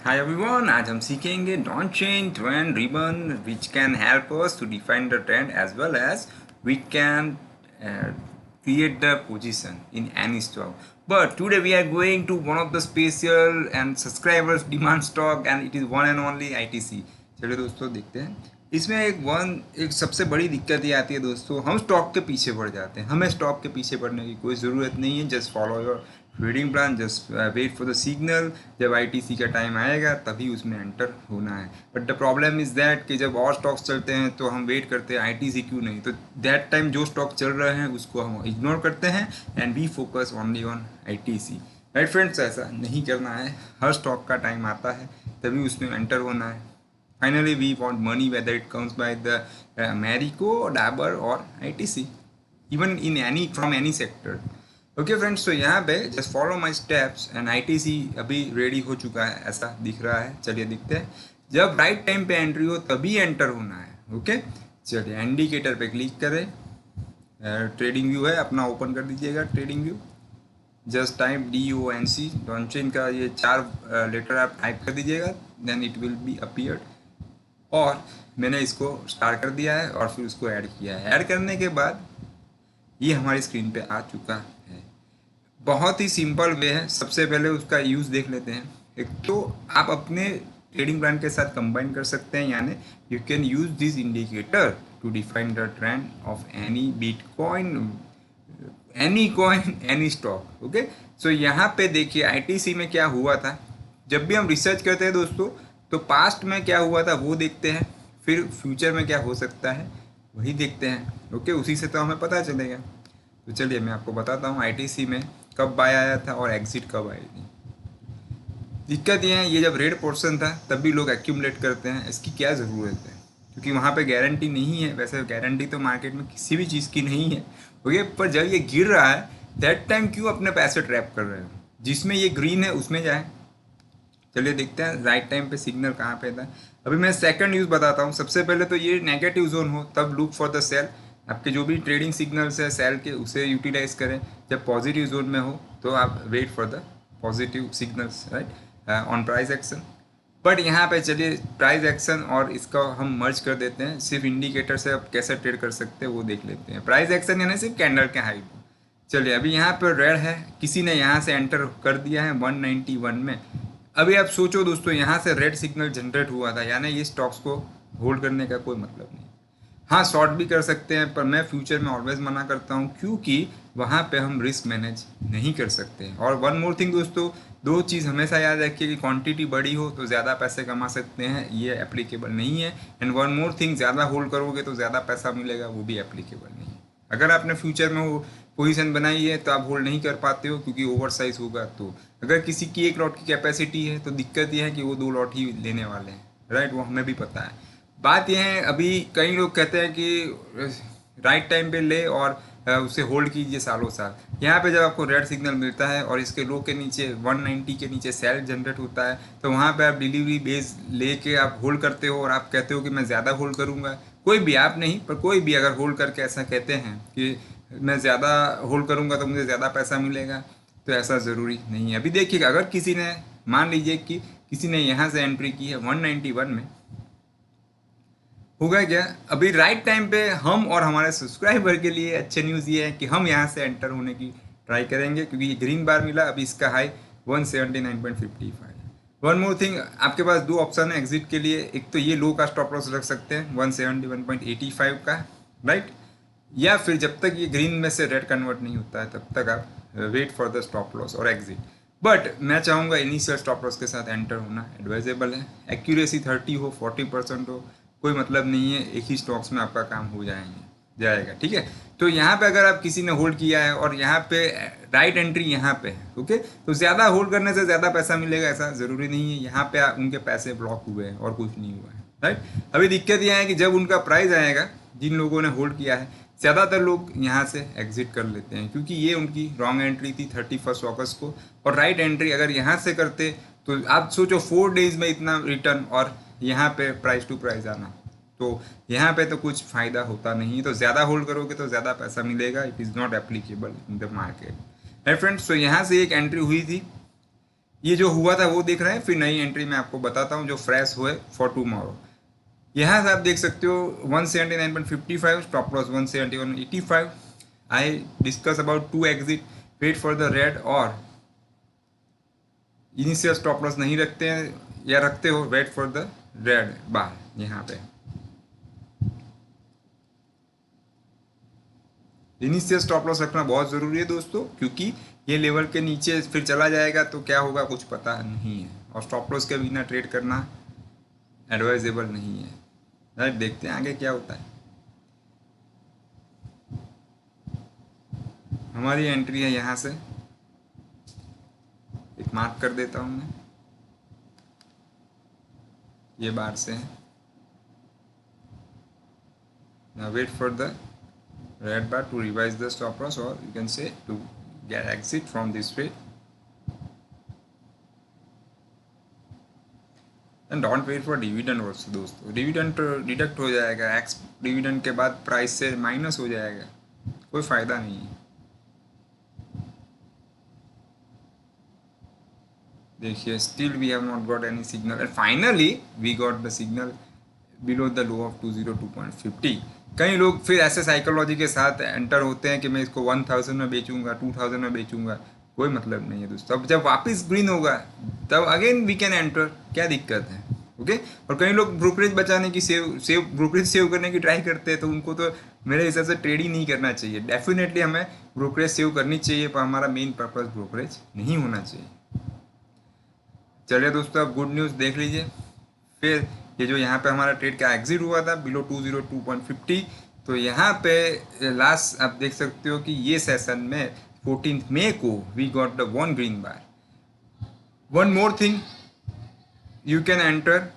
Hi everyone, आज हम सीखेंगे non chain trend ribbon which can help us to define the trend as well as we can create the position in any stock. But today we are going to one of the special and subscribers demand stock and it is one and only ITC. चलिए दोस्तों देखते हैं इसमें एक सबसे बड़ी दिक्कत ये आती है दोस्तों, हम स्टॉक के पीछे पड़ जाते हैं। हमें स्टॉक के पीछे पड़ने की कोई ज़रूरत नहीं है। Just follow your trading plan, just wait for the signal. जब आईटीसी का टाइम आएगा तभी उसमें एंटर होना है। But the problem is that कि जब और स्टॉक्स चलते हैं तो हम वेट करते हैं आईटीसी क्यों नहीं, तो दैट टाइम जो स्टॉक चल रहे हैं उसको हम इग्नोर करते हैं and we focus only on ITC. Right friends, ऐसा नहीं करना है। हर स्टॉक का टाइम आता है तभी उसमें एंटर होना है। Finally, we want money whether it comes by the Marico, Dabur or ITC, even in any from any sector. Okay friends, तो यहाँ पे just follow my steps and ITC अभी रेडी हो चुका है ऐसा दिख रहा है। चलिए दिखते हैं। जब राइट टाइम पे एंट्री हो तभी एंटर होना है। ओके चलिए इंडिकेटर पे क्लिक करें। ट्रेडिंग व्यू है अपना, ओपन कर दीजिएगा trading view. Just type DONC Donchian का ये 4 लेटर आप टाइप कर दीजिएगा, then it will be appeared. और मैंने इसको स्टार्ट कर दिया है और फिर उसको ऐड किया है। ऐड करने के बाद ये हमारी स्क्रीन पे आ चुका है। बहुत ही सिंपल वे है। सबसे पहले उसका यूज़ देख लेते हैं। एक तो आप अपने ट्रेडिंग प्लान के साथ कंबाइन कर सकते हैं, यानी you can use this indicator to define the trend of any bitcoin, any coin, any stock. Okay so यहाँ पे देखिए आईटीसी में क्या हुआ था। जब भी हम रिसर्च करते हैं दोस्तों तो पास्ट में क्या हुआ था वो देखते हैं, फिर फ्यूचर में क्या हो सकता है वही देखते हैं। ओके उसी से तो हमें पता चलेगा। तो चलिए मैं आपको बताता हूँ आईटीसी में कब बाय आया था और एग्जिट कब आई थी। दिक्कत ये है, ये जब रेड पोर्शन था तब भी लोग एक्यूमुलेट करते हैं। इसकी क्या ज़रूरत है, क्योंकि वहाँ पे गारंटी नहीं है। वैसे गारंटी तो मार्केट में किसी भी चीज़ की नहीं है। ओके पर जब ये गिर रहा है दैट टाइम क्यों अपने पैसे ट्रैप कर रहे हो। जिसमें ये ग्रीन है उसमें जाए। चलिए देखते हैं राइट टाइम पे सिग्नल कहाँ पे था। अभी मैं सेकंड यूज़ बताता हूँ। सबसे पहले तो ये नेगेटिव जोन हो तब लुक फॉर द सेल। आपके जो भी ट्रेडिंग सिग्नल्स है सेल के उसे यूटिलाइज करें। जब पॉजिटिव जोन में हो तो आप wait for the positive signals right on price action. But यहाँ पे चलिए प्राइस एक्शन और इसका हम मर्ज कर देते हैं। सिर्फ इंडिकेटर से आप कैसे ट्रेड कर सकते हैं वो देख लेते हैं। प्राइस एक्शन यानी सिर्फ कैंडल के हाई को। चलिए अभी यहाँ पर रेड है, किसी ने यहाँ से एंटर कर दिया है 191 में। अभी आप सोचो दोस्तों, यहाँ से रेड सिग्नल जनरेट हुआ था, यानी ये स्टॉक्स को होल्ड करने का कोई मतलब नहीं। हाँ शॉर्ट भी कर सकते हैं पर मैं फ्यूचर में ऑलवेज मना करता हूँ, क्योंकि वहाँ पे हम रिस्क मैनेज नहीं कर सकते। और वन मोर थिंग दोस्तों, दो चीज़ हमेशा याद रखिए कि क्वांटिटी बड़ी हो तो ज़्यादा पैसे कमा सकते हैं, ये एप्लीकेबल नहीं है। एंड वन मोर थिंग, ज़्यादा होल्ड करोगे तो ज़्यादा पैसा मिलेगा, वो भी एप्लीकेबल नहीं है। अगर आपने फ्यूचर में वो पोजीशन बनाई है तो आप होल्ड नहीं कर पाते हो क्योंकि ओवर साइज होगा। तो अगर किसी की 1 लॉट की कैपेसिटी है तो दिक्कत यह है कि वो 2 लॉट ही लेने वाले हैं। राइट, वो हमें भी पता है। बात यह है, अभी कई लोग कहते हैं कि राइट टाइम पे ले और उसे होल्ड कीजिए सालों साल। यहाँ पे जब आपको रेड सिग्नल मिलता है और इसके लो के नीचे 190 के नीचे सेल जनरेट होता है तो वहाँ पे आप डिलीवरी बेस लेके आप होल्ड करते हो और आप कहते हो कि मैं ज़्यादा होल्ड करूँगा। कोई भी, आप नहीं पर कोई भी अगर होल्ड करके ऐसा कहते हैं कि मैं ज़्यादा होल्ड करूँगा तो मुझे ज़्यादा पैसा मिलेगा, तो ऐसा ज़रूरी नहीं है। अभी देखिएगा, अगर किसी ने, मान लीजिए कि किसी ने यहाँ से एंट्री की है 191 में, होगा क्या, अभी राइट टाइम पे हम और हमारे सब्सक्राइबर के लिए अच्छे न्यूज़ ये है कि हम यहाँ से एंटर होने की ट्राई करेंगे, क्योंकि ये ग्रीन बार मिला। अभी इसका हाई 179.55। वन मोर थिंग, आपके पास 2 ऑप्शन है एग्जिट के लिए। एक तो ये लो का स्टॉप लॉस रख सकते हैं 171.85 का, राइट, या फिर जब तक ये ग्रीन में से रेड कन्वर्ट नहीं होता है तब तक आप wait for the stop loss और एग्जिट। बट मैं चाहूँगा इनिशियल स्टॉप लॉस के साथ एंटर होना एडवाइजेबल है। एक्यूरेसी 30 हो 40% हो कोई मतलब नहीं है, एक ही स्टॉक्स में आपका काम हो जाएगा। ठीक है, तो यहाँ पे अगर आप किसी ने होल्ड किया है और यहाँ पे राइट एंट्री यहाँ पे है, ओके, तो ज़्यादा होल्ड करने से ज़्यादा पैसा मिलेगा ऐसा ज़रूरी नहीं है। यहाँ पे उनके पैसे ब्लॉक हुए हैं और कुछ नहीं हुआ है। राइट, अभी दिक्कत यह है कि जब उनका प्राइस आएगा, जिन लोगों ने होल्ड किया है, ज़्यादातर लोग यहाँ से एग्जिट कर लेते हैं क्योंकि ये उनकी रॉन्ग एंट्री थी 31 अगस्त को। और राइट एंट्री अगर यहाँ से करते तो आप सोचो 4 डेज में इतना रिटर्न और यहाँ पे प्राइस टू प्राइस आना, तो यहाँ पे तो कुछ फ़ायदा होता नहीं। तो ज़्यादा होल्ड करोगे तो ज़्यादा पैसा मिलेगा। It is not applicable in the market. है फ्रेंड्स, तो यहाँ से एक एंट्री हुई थी ये जो हुआ था वो देख रहे हैं, फिर नई एंट्री मैं आपको बताता हूँ जो फ्रेश हुए फॉर टुमारो। यहाँ से आप देख सकते हो 179.55, stop loss 171.85। I discuss about to exit, wait for the red, और इनिशियल स्टॉप लॉस नहीं रखते हैं या रखते हो, wait for the red bar. यहाँ पे इनिशियल स्टॉप लॉस रखना बहुत ज़रूरी है दोस्तों, क्योंकि ये लेवल के नीचे फिर चला जाएगा तो क्या होगा कुछ पता नहीं है, और स्टॉप लॉस के बिना ट्रेड करना एडवाइजेबल नहीं है। राइट, देखते हैं आगे क्या होता है। हमारी एंट्री है यहाँ से, एक मार्क कर देता हूँ मैं, ये बार से है। Now wait for the red bar to revise the stop loss, or you can say to get exit from this way. And don't wait for dividend also दोस्तों, डिविडेंड डिडक्ट हो जाएगा, एक्स डिविडेंड के बाद price से minus हो जाएगा, कोई फायदा नहीं है। देखिए still we have not got any signal, and finally we got the signal below the low of 202.50। कई लोग फिर ऐसे साइकोलॉजी के साथ एंटर होते हैं कि मैं इसको 1000 में बेचूंगा, 2000 में बेचूंगा, कोई मतलब नहीं है दोस्तों। अब जब वापस ग्रीन होगा तब अगेन वी कैन एंटर, क्या दिक्कत है? ओके। और कई लोग ब्रोकरेज बचाने की ब्रोकरेज सेव करने की ट्राई करते हैं, तो उनको तो मेरे हिसाब से ट्रेड ही नहीं करना चाहिए। डेफिनेटली हमें ब्रोकरेज सेव करनी चाहिए, पर हमारा मेन पर्पज ब्रोकरेज नहीं होना चाहिए। चलिए दोस्तों, अब गुड न्यूज़ देख लीजिए। फिर ये जो यहाँ पे हमारा ट्रेड का एग्जिट हुआ था बिलो 202.50, तो यहाँ पे लास्ट आप देख सकते हो कि ये सेशन में 14 मई को we got the one green bar. One more thing, you can enter,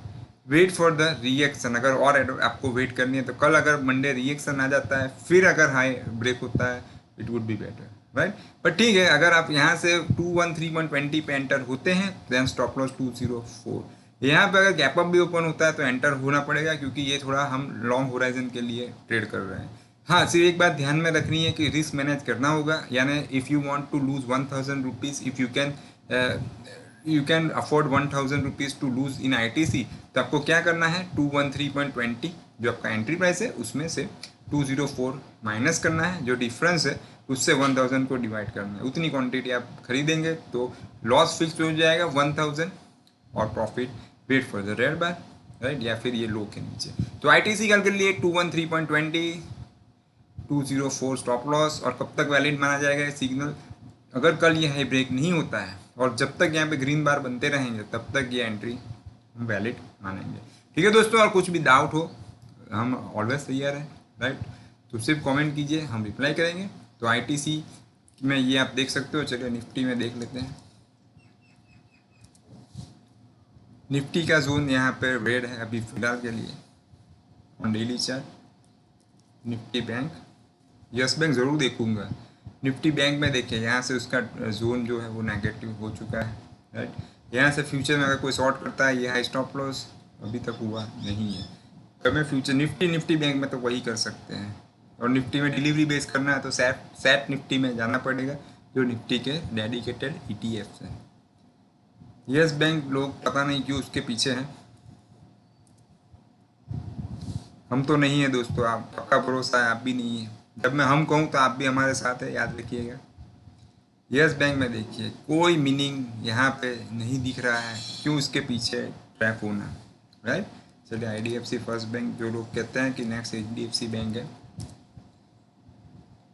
wait for the reaction. अगर और आपको वेट करनी है तो कल अगर मंडे रिएक्शन आ जाता है, फिर अगर हाई ब्रेक होता है, it would be better, right. पर ठीक है, अगर आप यहाँ से 213.20 पे एंटर होते हैं, देन स्टॉप लॉस 204। यहाँ पे अगर गैप अप भी ओपन होता है तो एंटर होना पड़ेगा, क्योंकि ये थोड़ा हम लॉन्ग होराइजन के लिए ट्रेड कर रहे हैं। हाँ, सिर्फ एक बात ध्यान में रखनी है कि रिस्क मैनेज करना होगा, यानी if you want to lose 1000 rupees, if you can afford 1000 rupees to lose in ITC, तो आपको क्या करना है, 213.20 जो आपका एंट्री प्राइस है उसमें से 204 माइनस करना है, जो डिफरेंस है उससे 1000 को डिवाइड करना है। उतनी क्वांटिटी आप खरीदेंगे तो लॉस फिक्स हो जाएगा 1000, और profit wait for the red bar, right, या फिर ये लो के नीचे। तो ITC कल के लिए 213.20, 204 स्टॉप लॉस, और कब तक वैलिड माना जाएगा ये सिग्नल? अगर कल ये हाई ब्रेक नहीं होता है और जब तक यहाँ पे ग्रीन बार बनते रहेंगे तब तक ये एंट्री हम वैलिड मानेंगे। ठीक है दोस्तों, और कुछ भी डाउट हो हम ऑलवेज तैयार हैं, राइट। तो सिर्फ कमेंट कीजिए, हम रिप्लाई करेंगे। तो ITC में ये आप देख सकते हो। चलिए निफ्टी में देख लेते हैं। निफ्टी का जोन यहाँ पे रेड है अभी फिलहाल के लिए on daily chart. Nifty bank, yes bank ज़रूर देखूंगा। निफ्टी बैंक में देखिए यहाँ से उसका जोन जो है वो नेगेटिव हो चुका है, राइट। यहाँ से फ्यूचर में अगर कोई शॉर्ट करता है, ये हाई स्टॉप लॉस अभी तक हुआ नहीं है। कभी फ्यूचर निफ्टी बैंक में तो वही कर सकते हैं, और निफ्टी में डिलीवरी बेस करना है तो सेट निफ्टी में जाना पड़ेगा, जो निफ्टी के डेडिकेटेड ETFs हैं। यस बैंक लोग पता नहीं क्यों उसके पीछे हैं, हम तो नहीं है दोस्तों। आप पक्का भरोसा है, आप भी नहीं है। जब मैं हम कहूँ तो आप भी हमारे साथ है, याद रखिएगा। यस बैंक में देखिए कोई मीनिंग यहाँ पे नहीं दिख रहा है, क्यों उसके पीछे ट्रैप होना, राइट। चलिए IDFC फर्स्ट बैंक, जो लोग कहते हैं कि नेक्स्ट HDFC बैंक है,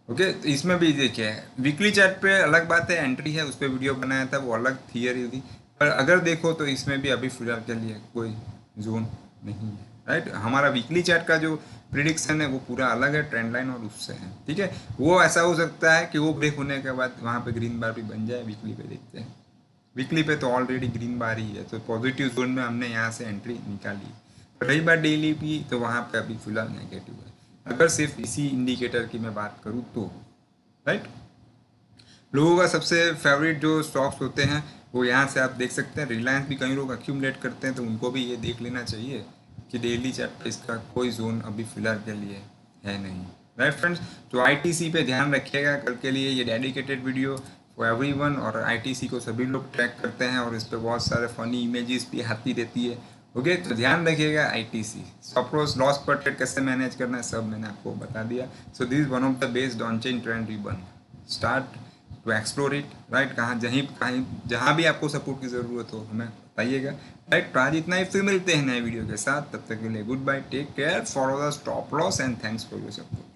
ओके। तो इसमें भी देखिए वीकली चार्ट पे अलग बात है, एंट्री है उस पर वीडियो बनाया था, वो अलग थियरी थी। पर अगर देखो तो इसमें भी अभी फिलहाल के लिए कोई जोन नहीं है, राइट। हमारा वीकली चार्ट का जो प्रिडिक्शन है वो पूरा अलग है, ट्रेंड लाइन और उससे है, ठीक है। वो ऐसा हो सकता है कि वो ब्रेक होने के बाद वहाँ पे ग्रीन बार भी बन जाए। वीकली पे देखते हैं, वीकली पे तो ऑलरेडी ग्रीन बार ही है, तो पॉजिटिव जोन में हमने यहाँ से एंट्री निकाली। रही बात डेली की, तो वहाँ पे अभी फिलहाल नेगेटिव है। अगर सिर्फ इसी इंडिकेटर की मैं बात करूँ तो, राइट। लोगों का सबसे फेवरेट जो स्टॉक्स होते हैं वो यहाँ से आप देख सकते हैं। रिलायंस भी कई लोग अक्यूमुलेट करते हैं, तो उनको भी ये देख लेना चाहिए कि डेली चार्ट पे इसका कोई जोन अभी फिलहाल के लिए है नहीं, राइट फ्रेंड्स। तो ITC पे ध्यान रखिएगा, कल के लिए ये डेडिकेटेड वीडियो फॉर एवरीवन। और आईटीसी को सभी लोग ट्रैक करते हैं और इस पर बहुत सारे फनी इमेजेस भी आती रहती है। ओके, तो ध्यान रखिएगा आईटीसी स्टॉप लॉस पर ट्रेड कैसे मैनेज करना है सब मैंने आपको बता दिया। So this one of the best on chain trend ribbon. Start to explore it, right. कहीं जहाँ भी आपको सपोर्ट की ज़रूरत हो हमें बताइएगा, राइट। तो आज इतना ही, फिर मिलते हैं नए वीडियो के साथ, तब तक के लिए good bye, take care, follow the stop loss and thanks for your support.